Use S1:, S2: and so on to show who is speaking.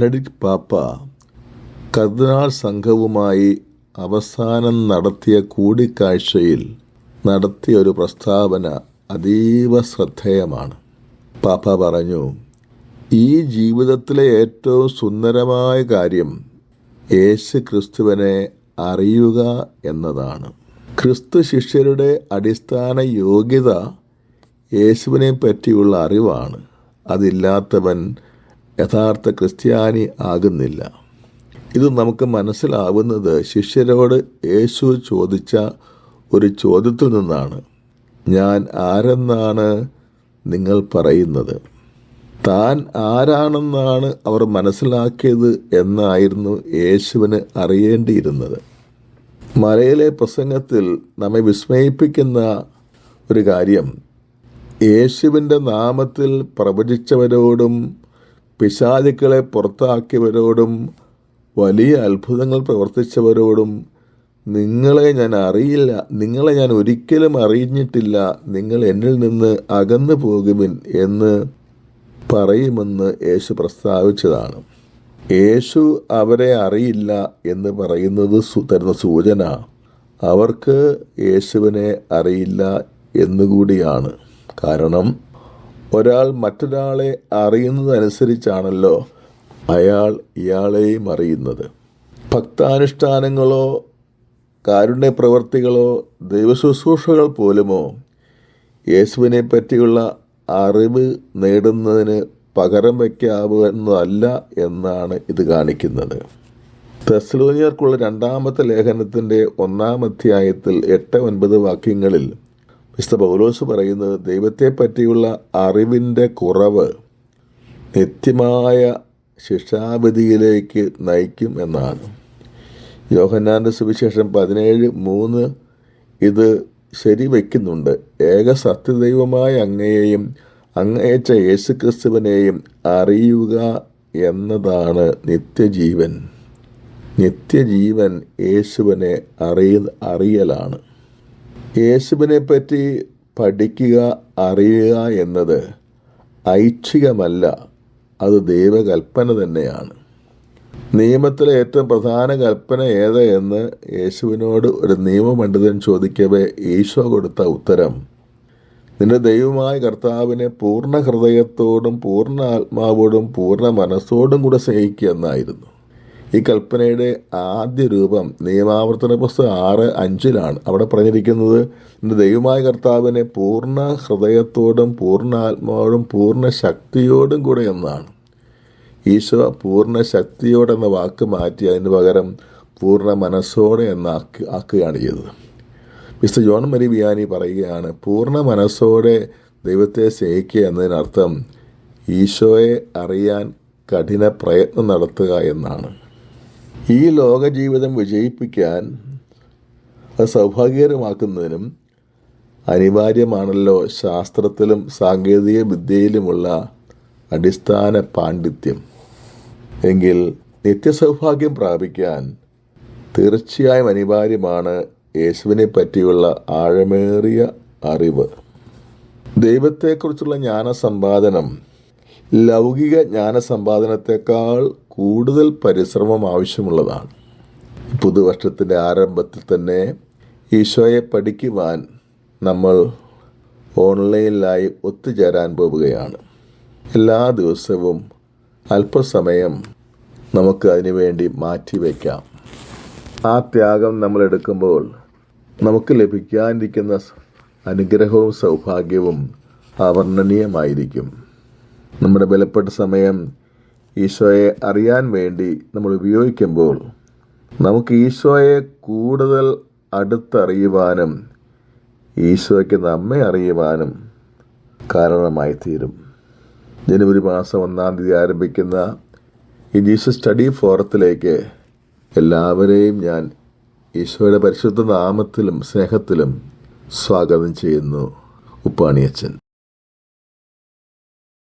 S1: Benedict പാപ്പ കർദിനാൾ സംഘവുമായി അവസാനം നടത്തിയ കൂടിക്കാഴ്ചയിൽ നടത്തിയ ഒരു പ്രസ്താവന അതീവ ശ്രദ്ധേയമാണ്. പാപ്പ പറഞ്ഞു, ഈ ജീവിതത്തിലെ ഏറ്റവും സുന്ദരമായ കാര്യം യേശു ക്രിസ്തുവിനെ അറിയുക എന്നതാണ്. ക്രിസ്തു ശിഷ്യരുടെ അടിസ്ഥാന യോഗ്യത യേശുവിനെ പറ്റിയുള്ള അറിവാണ്. അതില്ലാത്തവൻ യഥാർത്ഥ ക്രിസ്ത്യാനി ആകുന്നില്ല. ഇത് നമുക്ക് മനസ്സിലാവുന്നത് ശിഷ്യരോട് യേശു ചോദിച്ച ഒരു ചോദ്യത്തിൽ നിന്നാണ്. ഞാൻ ആരെന്നാണ് നിങ്ങൾ പറയുന്നത്? താൻ ആരാണെന്നാണ് അവർ മനസ്സിലാക്കിയത് എന്നായിരുന്നു യേശുവിന് അറിയേണ്ടിയിരുന്നത്. മലയിലെ പ്രസംഗത്തിൽ നമ്മെ വിസ്മയിപ്പിക്കുന്ന ഒരു കാര്യം, യേശുവിൻ്റെ നാമത്തിൽ പ്രവചിച്ചവരോടും പിശാചുക്കളെ പുറത്താക്കിയവരോടും വലിയ അത്ഭുതങ്ങൾ പ്രവർത്തിച്ചവരോടും നിങ്ങളെ ഞാൻ അറിയില്ല, നിങ്ങളെ ഞാൻ ഒരിക്കലും അറിഞ്ഞിട്ടില്ല, നിങ്ങൾ എന്നിൽ നിന്ന് അകന്നു പോകുവിൻ എന്ന് പറയുമെന്ന് യേശു പ്രസ്താവിച്ചതാണ്. യേശു അവരെ അറിയില്ല എന്ന് പറയുന്നത് തരുന്ന സൂചന അവർക്ക് യേശുവിനെ അറിയില്ല എന്നുകൂടിയാണ്. കാരണം ഒരാൾ മറ്റൊരാളെ അറിയുന്നതനുസരിച്ചാണല്ലോ അയാൾ ഇയാളെയും അറിയുന്നത്. ഭക്താനുഷ്ഠാനങ്ങളോ കാരുണ്യ പ്രവർത്തികളോ ദൈവശുശ്രൂഷകൾ പോലുമോ യേശുവിനെ പറ്റിയുള്ള അറിവ് നേടുന്നതിന് പകരം വയ്ക്കാവുന്നതല്ല എന്നാണ് ഇത് കാണിക്കുന്നത്. തെസ്സലോനിയർക്കുള്ള 2-ാമത്തെ ലേഖനത്തിൻ്റെ 1-ാം അധ്യായത്തിൽ 8-9 വാക്യങ്ങളിൽ വിശുദ്ധ പൗലോസ് പറയുന്നത് ദൈവത്തെ പറ്റിയുള്ള അറിവിൻ്റെ കുറവ് നിത്യമായ ശിക്ഷാവിധിയിലേക്ക് നയിക്കും എന്നാണ്. യോഹന്നാൻ്റെ സുവിശേഷം 17:3 ഇത് ശരിവയ്ക്കുന്നുണ്ട്. ഏക സത്യദൈവമായ അങ്ങയെയും അങ്ങയച്ച യേശുക്രിസ്തുവിനെയും അറിയുക എന്നതാണ് നിത്യജീവൻ. നിത്യജീവൻ യേശുവിനെ അറിയലാണ്. യേശുവിനെ പറ്റി പഠിക്കുക, അറിയുക എന്നത് ഐച്ഛികമല്ല, അത് ദൈവകൽപ്പന തന്നെയാണ്. നിയമത്തിലെ ഏറ്റവും പ്രധാന കൽപ്പന ഏത് എന്ന് യേശുവിനോട് ഒരു നിയമപണ്ഡിതൻ ചോദിക്കവേ ഈശോ കൊടുത്ത ഉത്തരം, നിന്റെ ദൈവമായ കർത്താവിനെ പൂർണ്ണ ഹൃദയത്തോടും പൂർണ്ണ ആത്മാവോടും പൂർണ്ണ മനസ്സോടും കൂടെ സ്നേഹിക്കുക എന്നായിരുന്നു. ഈ കൽപ്പനയുടെ ആദ്യ രൂപം നിയമാവർത്തന പുസ്തകം 6:5 അവിടെ പറഞ്ഞിരിക്കുന്നത് നിന്റെ ദൈവമായ കർത്താവിനെ പൂർണ്ണ ഹൃദയത്തോടും പൂർണ്ണ ആത്മാവോടും പൂർണ്ണ ശക്തിയോടും കൂടെ എന്നാണ്. ഈശോ പൂർണ്ണ ശക്തിയോടെന്ന വാക്ക് മാറ്റി അതിന് പകരം പൂർണ്ണ മനസ്സോടെ ആക്കുകയാണ് ചെയ്തത്. മിസ്റ്റർ ജോൺ മരി വിയാനി പറയുകയാണ്, പൂർണ്ണ മനസ്സോടെ ദൈവത്തെ സ്നേഹിക്കുക എന്നതിനർത്ഥം ഈശോയെ അറിയാൻ കഠിന പ്രയത്നം നടത്തുക എന്നാണ്. ഈ ലോക ജീവിതം വിജയിപ്പിക്കാൻ അത് സൗഭാഗ്യകരമാക്കുന്നതിനും അനിവാര്യമാണല്ലോ ശാസ്ത്രത്തിലും സാങ്കേതിക വിദ്യയിലുമുള്ള അടിസ്ഥാന പാണ്ഡിത്യം. എങ്കിൽ നിത്യസൗഭാഗ്യം പ്രാപിക്കാൻ തീർച്ചയായും അനിവാര്യമാണ് യേശുവിനെ പറ്റിയുള്ള ആഴമേറിയ അറിവ്. ദൈവത്തെക്കുറിച്ചുള്ള ജ്ഞാനസമ്പാദനം ലൗകിക ജ്ഞാനസമ്പാദനത്തെക്കാൾ കൂടുതൽ പരിശ്രമം ആവശ്യമുള്ളതാണ്. പുതുവർഷത്തിൻ്റെ ആരംഭത്തിൽ തന്നെ ഈശോയെ പഠിക്കുവാൻ നമ്മൾ ഓൺലൈനിലായി ഒത്തുചേരാൻ പോവുകയാണ്. എല്ലാ ദിവസവും അല്പസമയം നമുക്ക് അതിനുവേണ്ടി മാറ്റിവെക്കാം. ആ ത്യാഗം നമ്മൾ എടുക്കുമ്പോൾ നമുക്ക് ലഭിക്കാനിരിക്കുന്ന അനുഗ്രഹവും സൗഭാഗ്യവും അവർണ്ണനീയമായിരിക്കും. നമ്മുടെ വിലപ്പെട്ട സമയം ഈശോയെ അറിയാൻ വേണ്ടി നമ്മൾ ഉപയോഗിക്കുമ്പോൾ നമുക്ക് ഈശോയെ കൂടുതൽ അടുത്തറിയുവാനും ഈശോയ്ക്ക് നമ്മെ അറിയുവാനും കാരണമായി തീരും. ജനുവരി മാസം 1-ാം തീയതി ആരംഭിക്കുന്ന ഈ ജീസസ് സ്റ്റഡി ഫോറത്തിലേക്ക് എല്ലാവരെയും ഞാൻ ഈശോയുടെ പരിശുദ്ധ നാമത്തിലും സ്നേഹത്തിലും സ്വാഗതം ചെയ്യുന്നു. ഉപ്പാണിയച്ചൻ.